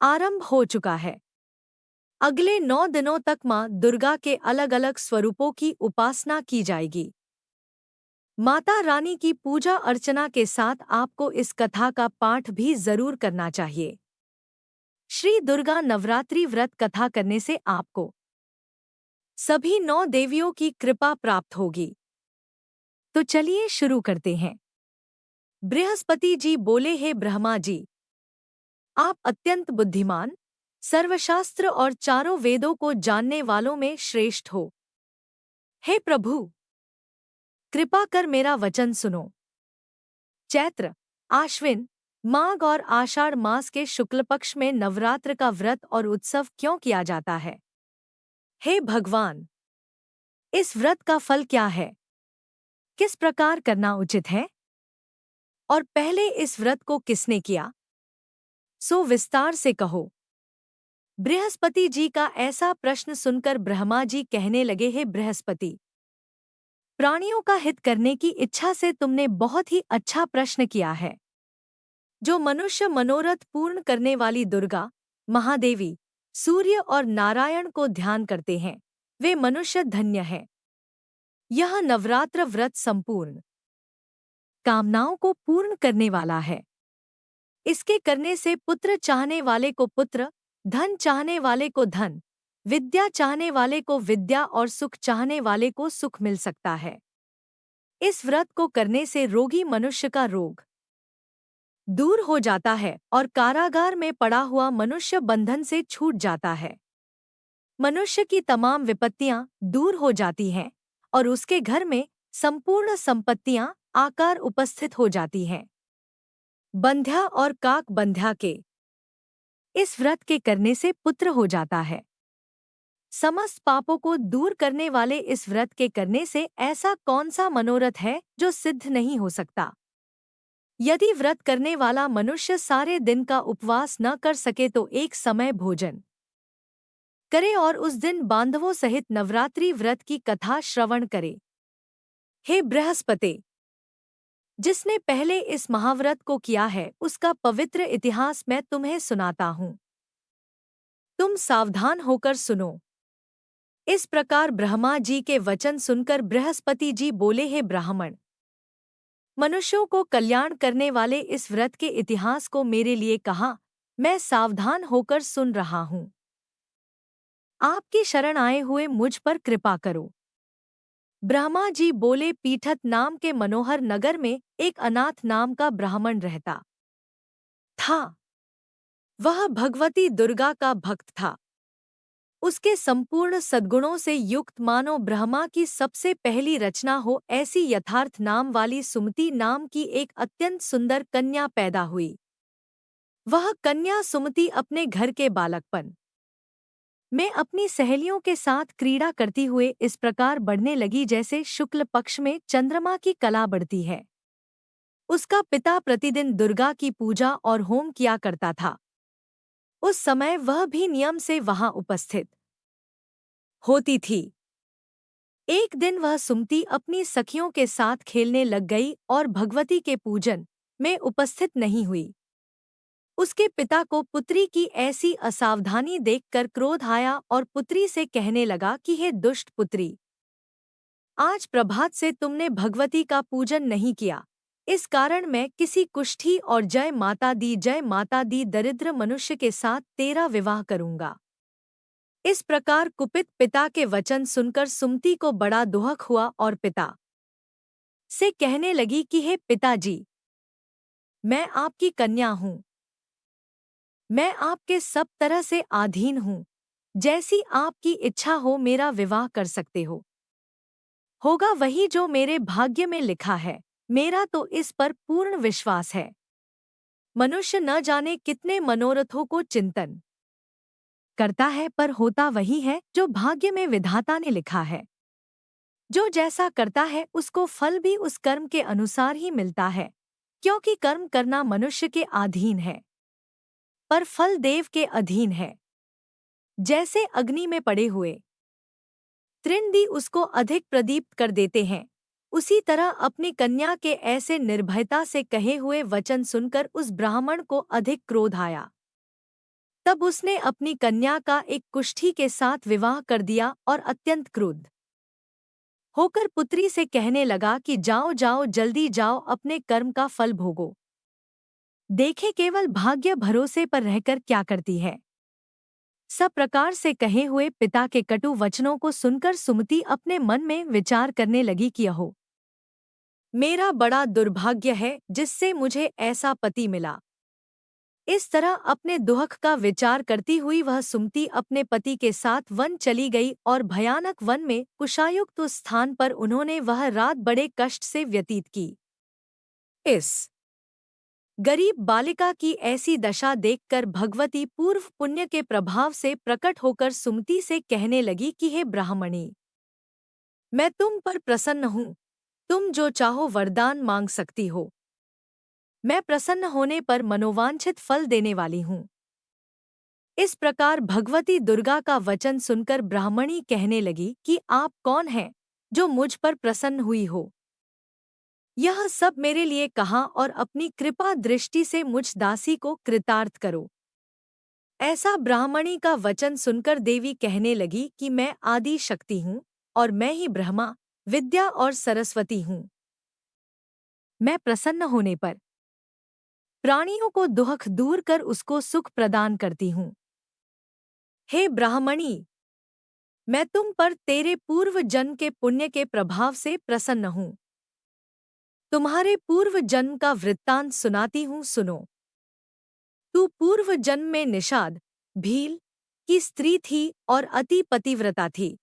आरंभ हो चुका है। अगले 9 दिनों तक मां दुर्गा के अलग अलग स्वरूपों की उपासना की जाएगी। माता रानी की पूजा अर्चना के साथ आपको इस कथा का पाठ भी जरूर करना चाहिए। श्री दुर्गा नवरात्रि व्रत कथा करने से आपको सभी 9 देवियों की कृपा प्राप्त होगी। तो चलिए शुरू करते हैं। बृहस्पति जी बोले, हे ब्रह्मा जी, आप अत्यंत बुद्धिमान, सर्वशास्त्र और चारों वेदों को जानने वालों में श्रेष्ठ हो। हे प्रभु, कृपा कर मेरा वचन सुनो। चैत्र, आश्विन, माघ और आषाढ़ मास के शुक्ल पक्ष में नवरात्र का व्रत और उत्सव क्यों किया जाता है? हे भगवान, इस व्रत का फल क्या है? किस प्रकार करना उचित है? और पहले इस व्रत को किसने किया? सो विस्तार से कहो। बृहस्पति जी का ऐसा प्रश्न सुनकर ब्रह्मा जी कहने लगे, हे बृहस्पति, प्राणियों का हित करने की इच्छा से तुमने बहुत ही अच्छा प्रश्न किया है। जो मनुष्य मनोरथ पूर्ण करने वाली दुर्गा, महादेवी, सूर्य और नारायण को ध्यान करते हैं, वे मनुष्य धन्य हैं। यह नवरात्र व्रत संपूर्ण कामनाओं को पूर्ण करने वाला है। इसके करने से पुत्र चाहने वाले को पुत्र, धन चाहने वाले को धन, विद्या चाहने वाले को विद्या और सुख चाहने वाले को सुख मिल सकता है। इस व्रत को करने से रोगी मनुष्य का रोग दूर हो जाता है और कारागार में पड़ा हुआ मनुष्य बंधन से छूट जाता है। मनुष्य की तमाम विपत्तियां दूर हो जाती हैं और उसके घर में संपूर्ण संपत्तियां आकार उपस्थित हो जाती हैं। बंध्या और काक बंध्या के इस व्रत के करने से पुत्र हो जाता है। समस्त पापों को दूर करने वाले इस व्रत के करने से ऐसा कौन सा मनोरथ है जो सिद्ध नहीं हो सकता? यदि व्रत करने वाला मनुष्य सारे दिन का उपवास न कर सके तो एक समय भोजन करे और उस दिन बांधवों सहित नवरात्रि व्रत की कथा श्रवण करे। हे बृहस्पति, जिसने पहले इस महाव्रत को किया है उसका पवित्र इतिहास मैं तुम्हें सुनाता हूँ। तुम सावधान होकर सुनो। इस प्रकार ब्रह्मा जी के वचन सुनकर बृहस्पति जी बोले, हे ब्राह्मण, मनुष्यों को कल्याण करने वाले इस व्रत के इतिहास को मेरे लिए कहा, मैं सावधान होकर सुन रहा हूँ। आपकी शरण आए हुए मुझ पर कृपा करो। ब्रह्मा जी बोले, पीठत नाम के मनोहर नगर में एक अनाथ नाम का ब्राह्मण रहता था। वह भगवती दुर्गा का भक्त था। उसके संपूर्ण सद्गुणों से युक्त मानो ब्रह्मा की सबसे पहली रचना हो ऐसी यथार्थ नाम वाली सुमति नाम की एक अत्यंत सुंदर कन्या पैदा हुई। वह कन्या सुमति अपने घर के बालकपन में अपनी सहेलियों के साथ क्रीड़ा करती हुए इस प्रकार बढ़ने लगी जैसे शुक्ल पक्ष में चंद्रमा की कला बढ़ती है। उसका पिता प्रतिदिन दुर्गा की पूजा और होम किया करता था। उस समय वह भी नियम से वहां उपस्थित होती थी। एक दिन वह सुमति अपनी सखियों के साथ खेलने लग गई और भगवती के पूजन में उपस्थित नहीं हुई। उसके पिता को पुत्री की ऐसी असावधानी देखकर क्रोध आया और पुत्री से कहने लगा कि हे दुष्ट पुत्री, आज प्रभात से तुमने भगवती का पूजन नहीं किया, इस कारण मैं किसी कुष्ठी और जय माता दी दरिद्र मनुष्य के साथ तेरा विवाह करूंगा। इस प्रकार कुपित पिता के वचन सुनकर सुमति को बड़ा दुहक हुआ और पिता से कहने लगी कि हे पिताजी, मैं आपकी कन्या हूँ। मैं आपके सब तरह से अधीन हूँ। जैसी आपकी इच्छा हो मेरा विवाह कर सकते हो। होगा वही जो मेरे भाग्य में लिखा है। मेरा तो इस पर पूर्ण विश्वास है। मनुष्य न जाने कितने मनोरथों को चिंतन करता है, पर होता वही है जो भाग्य में विधाता ने लिखा है। जो जैसा करता है उसको फल भी उस कर्म के अनुसार ही मिलता है, क्योंकि कर्म करना मनुष्य के अधीन है, पर फल देव के अधीन है। जैसे अग्नि में पड़े हुए त्रिंदी उसको अधिक प्रदीप्त कर देते हैं, उसी तरह अपनी कन्या के ऐसे निर्भयता से कहे हुए वचन सुनकर उस ब्राह्मण को अधिक क्रोध आया। तब उसने अपनी कन्या का एक कुष्ठी के साथ विवाह कर दिया और अत्यंत क्रुद्ध होकर पुत्री से कहने लगा कि जाओ जाओ जल्दी जाओ, अपने कर्म का फल भोगो। देखे केवल भाग्य भरोसे पर रहकर क्या करती है। सब प्रकार से कहे हुए पिता के कटु वचनों को सुनकर सुमति अपने मन में विचार करने लगी कि अहो, मेरा बड़ा दुर्भाग्य है जिससे मुझे ऐसा पति मिला। इस तरह अपने दुख का विचार करती हुई वह सुमति अपने पति के साथ वन चली गई और भयानक वन में कुशायुक्त उस स्थान पर उन्होंने वह रात बड़े कष्ट से व्यतीत की। इस गरीब बालिका की ऐसी दशा देखकर भगवती पूर्व पुण्य के प्रभाव से प्रकट होकर सुमति से कहने लगी कि हे ब्राह्मणी, मैं तुम पर प्रसन्न हूँ, तुम जो चाहो वरदान मांग सकती हो। मैं प्रसन्न होने पर मनोवांछित फल देने वाली हूँ। इस प्रकार भगवती दुर्गा का वचन सुनकर ब्राह्मणी कहने लगी कि आप कौन हैं जो मुझ पर प्रसन्न हुई हो। यह सब मेरे लिए कहा और अपनी कृपा दृष्टि से मुझ दासी को कृतार्थ करो। ऐसा ब्राह्मणी का वचन सुनकर देवी कहने लगी कि मैं आदि शक्ति हूँ और मैं ही ब्रह्मा, विद्या और सरस्वती हूँ। मैं प्रसन्न होने पर प्राणियों को दुख दूर कर उसको सुख प्रदान करती हूँ। हे ब्राह्मणी, मैं तुम पर तेरे पूर्व जन्म के पुण्य के प्रभाव से प्रसन्न हूँ। तुम्हारे पूर्व जन्म का वृत्तांत सुनाती हूँ, सुनो। तू पूर्व जन्म में निषाद, भील की स्त्री थी और अति पतिव्रता थी।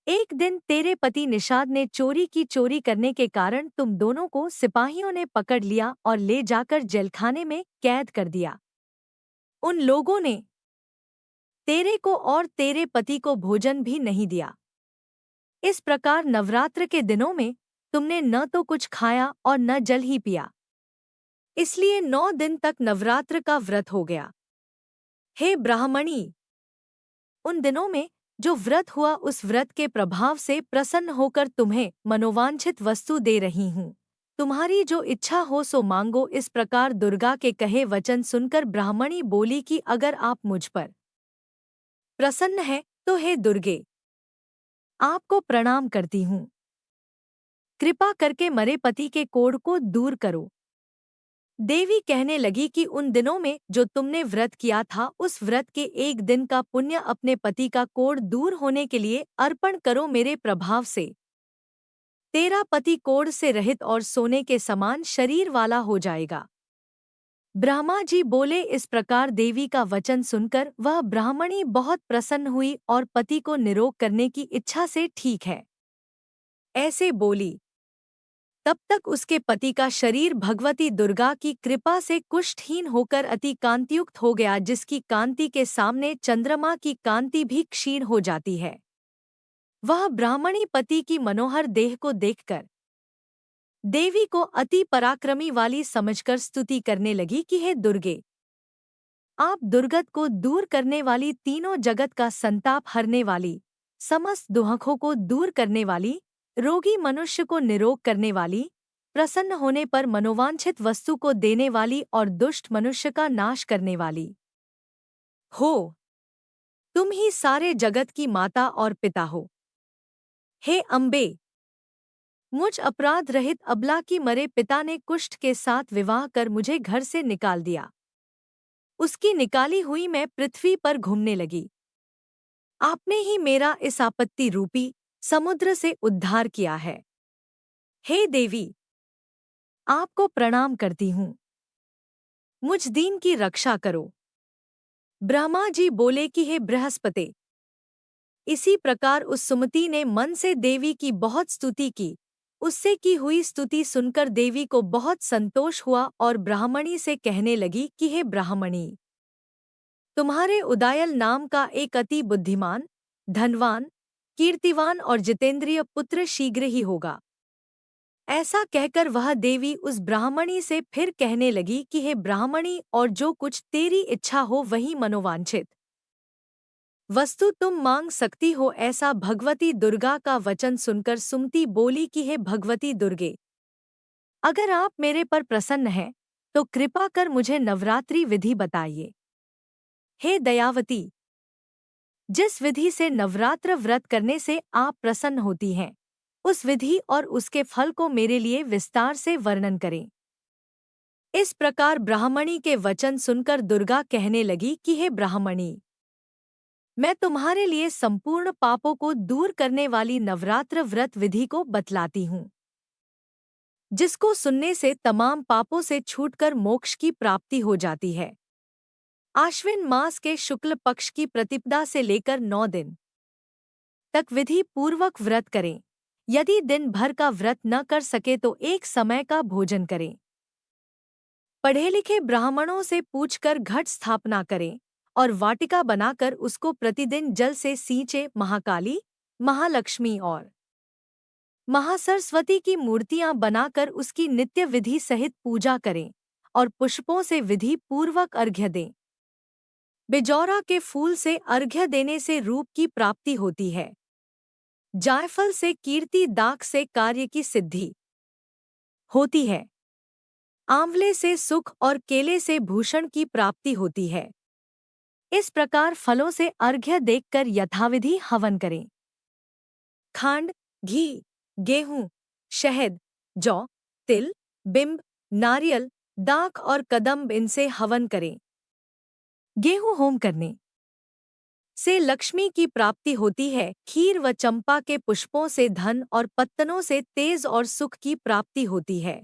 एक दिन तेरे पति निषाद ने चोरी की, चोरी करने के कारण तुम दोनों को सिपाहियों ने पकड़ लिया और ले जाकर जेलखाने में कैद कर दिया। उन लोगों ने तेरे को और तेरे पति को भोजन भी नहीं दिया। इस प्रकार नवरात्र के दिनों में तुमने न तो कुछ खाया और न जल ही पिया। इसलिए 9 दिन तक नवरात्र का व्रत हो गया। हे ब्राह्मणी, उन दिनों में जो व्रत हुआ उस व्रत के प्रभाव से प्रसन्न होकर तुम्हें मनोवांछित वस्तु दे रही हूँ। तुम्हारी जो इच्छा हो सो मांगो। इस प्रकार दुर्गा के कहे वचन सुनकर ब्राह्मणी बोली कि अगर आप मुझ पर प्रसन्न है तो हे दुर्गे, आपको प्रणाम करती हूँ। कृपा करके मरे पति के कोढ़ को दूर करो। देवी कहने लगी कि उन दिनों में जो तुमने व्रत किया था उस व्रत के एक दिन का पुण्य अपने पति का कोढ़ दूर होने के लिए अर्पण करो। मेरे प्रभाव से तेरा पति कोढ़ से रहित और सोने के समान शरीर वाला हो जाएगा। ब्रह्मा जी बोले। इस प्रकार देवी का वचन सुनकर वह ब्राह्मणी बहुत प्रसन्न हुई और पति को निरोग करने की इच्छा से ठीक है ऐसे बोली। तब तक उसके पति का शरीर भगवती दुर्गा की कृपा से कुष्ठहीन होकर अति कांतियुक्त हो गया, जिसकी कांति के सामने चंद्रमा की कांति भी क्षीण हो जाती है। वह ब्राह्मणी पति की मनोहर देह को देखकर देवी को अति पराक्रमी वाली समझकर स्तुति करने लगी कि हे दुर्गे, आप दुर्गत को दूर करने वाली, तीनों जगत का संताप हरने वाली, समस्त दुखों को दूर करने वाली, रोगी मनुष्य को निरोग करने वाली, प्रसन्न होने पर मनोवांछित वस्तु को देने वाली और दुष्ट मनुष्य का नाश करने वाली हो। तुम ही सारे जगत की माता और पिता हो। हे अम्बे, मुझ अपराध रहित अबला की मरे पिता ने कुष्ठ के साथ विवाह कर मुझे घर से निकाल दिया। उसकी निकाली हुई मैं पृथ्वी पर घूमने लगी। आपने ही मेरा इस आपत्ति रूपी समुद्र से उद्धार किया है। हे देवी, आपको प्रणाम करती हूँ। मुझ दीन की रक्षा करो। ब्रह्मा जी बोले कि हे बृहस्पति। इसी प्रकार उस सुमति ने मन से देवी की बहुत स्तुति की। उससे की हुई स्तुति सुनकर देवी को बहुत संतोष हुआ और ब्राह्मणी से कहने लगी कि हे ब्राह्मणी, तुम्हारे उदायल नाम का एक अति बुद्धिमान, धनवान, कीर्तिवान और जितेंद्रिय पुत्र शीघ्र ही होगा। ऐसा कहकर वह देवी उस ब्राह्मणी से फिर कहने लगी कि हे ब्राह्मणी, और जो कुछ तेरी इच्छा हो वही मनोवांछित वस्तु तुम मांग सकती हो। ऐसा भगवती दुर्गा का वचन सुनकर सुमति बोली कि हे भगवती दुर्गे, अगर आप मेरे पर प्रसन्न हैं तो कृपा कर मुझे नवरात्रि विधि बताइए। हे दयावती, जिस विधि से नवरात्र व्रत करने से आप प्रसन्न होती हैं, उस विधि और उसके फल को मेरे लिए विस्तार से वर्णन करें। इस प्रकार ब्राह्मणी के वचन सुनकर दुर्गा कहने लगी कि हे ब्राह्मणी, मैं तुम्हारे लिए संपूर्ण पापों को दूर करने वाली नवरात्र व्रत विधि को बतलाती हूँ, जिसको सुनने से तमाम पापों से छूटकर मोक्ष की प्राप्ति हो जाती है। आश्विन मास के शुक्ल पक्ष की प्रतिपदा से लेकर 9 दिन तक विधि पूर्वक व्रत करें। यदि दिन भर का व्रत न कर सके तो एक समय का भोजन करें। पढ़े लिखे ब्राह्मणों से पूछकर घट स्थापना करें और वाटिका बनाकर उसको प्रतिदिन जल से सींचे। महाकाली, महालक्ष्मी और महासरस्वती की मूर्तियां बनाकर उसकी नित्य विधि सहित पूजा करें और पुष्पों से विधि पूर्वक अर्घ्य दें। बिजौरा के फूल से अर्घ्य देने से रूप की प्राप्ति होती है। जायफल से कीर्ति, दाख से कार्य की सिद्धि होती है। आंवले से सुख और केले से भूषण की प्राप्ति होती है। इस प्रकार फलों से अर्घ्य देकर यथाविधि हवन करें। खांड, घी, गेहूं, शहद, जौ, तिल, बिंब, नारियल, दाख और कदम्ब इनसे हवन करें। गेहूं होम करने से लक्ष्मी की प्राप्ति होती है। खीर व चंपा के पुष्पों से धन और पत्तनों से तेज और सुख की प्राप्ति होती है।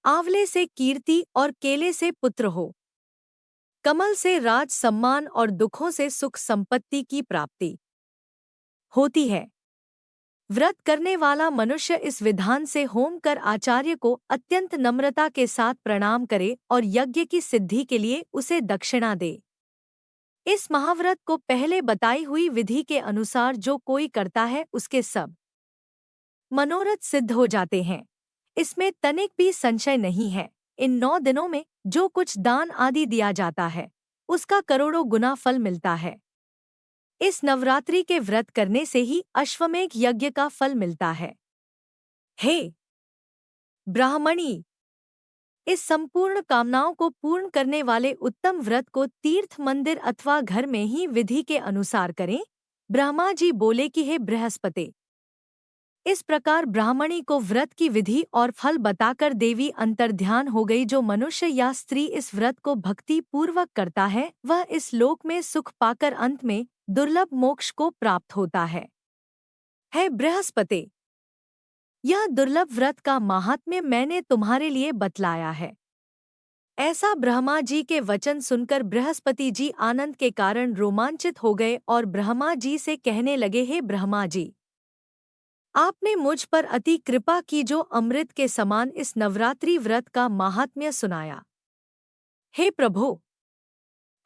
आंवले से कीर्ति और केले से पुत्र हो। कमल से राज सम्मान और दुखों से सुख संपत्ति की प्राप्ति होती है। व्रत करने वाला मनुष्य इस विधान से होम कर आचार्य को अत्यंत नम्रता के साथ प्रणाम करे और यज्ञ की सिद्धि के लिए उसे दक्षिणा दे। इस महाव्रत को पहले बताई हुई विधि के अनुसार जो कोई करता है उसके सब मनोरथ सिद्ध हो जाते हैं। इसमें तनिक भी संशय नहीं है। इन 9 दिनों में जो कुछ दान आदि दिया जाता है उसका करोड़ों गुना फल मिलता है। इस नवरात्रि के व्रत करने से ही अश्वमेध यज्ञ का फल मिलता है। हे ब्राह्मणी, इस संपूर्ण कामनाओं को पूर्ण करने वाले उत्तम व्रत को तीर्थ, मंदिर अथवा घर में ही विधि के अनुसार करें। ब्रह्मा जी बोले कि हे बृहस्पति, इस प्रकार ब्राह्मणी को व्रत की विधि और फल बताकर देवी अंतर्ध्यान हो गई। जो मनुष्य या स्त्री इस व्रत को भक्ति पूर्वक करता है वह इस लोक में सुख पाकर अंत में दुर्लभ मोक्ष को प्राप्त होता है। हे बृहस्पति, यह दुर्लभ व्रत का महात्म्य मैंने तुम्हारे लिए बतलाया है। ऐसा ब्रह्मा जी के वचन सुनकर बृहस्पति जी आनंद के कारण रोमांचित हो गए और ब्रह्मा जी से कहने लगे, हे ब्रह्मा जी, आपने मुझ पर अति कृपा की जो अमृत के समान इस नवरात्रि व्रत का महात्म्य सुनाया। हे प्रभु,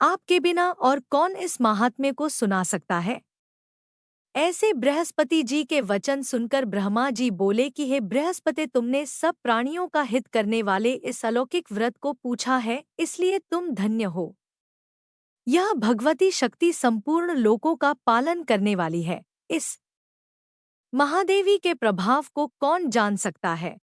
आपके बिना और कौन इस महात्म्य को सुना सकता है। ऐसे बृहस्पति जी के वचन सुनकर ब्रह्मा जी बोले कि हे बृहस्पति, तुमने सब प्राणियों का हित करने वाले इस अलौकिक व्रत को पूछा है, इसलिए तुम धन्य हो। यह भगवती शक्ति संपूर्ण लोकों का पालन करने वाली है। इस महादेवी के प्रभाव को कौन जान सकता है।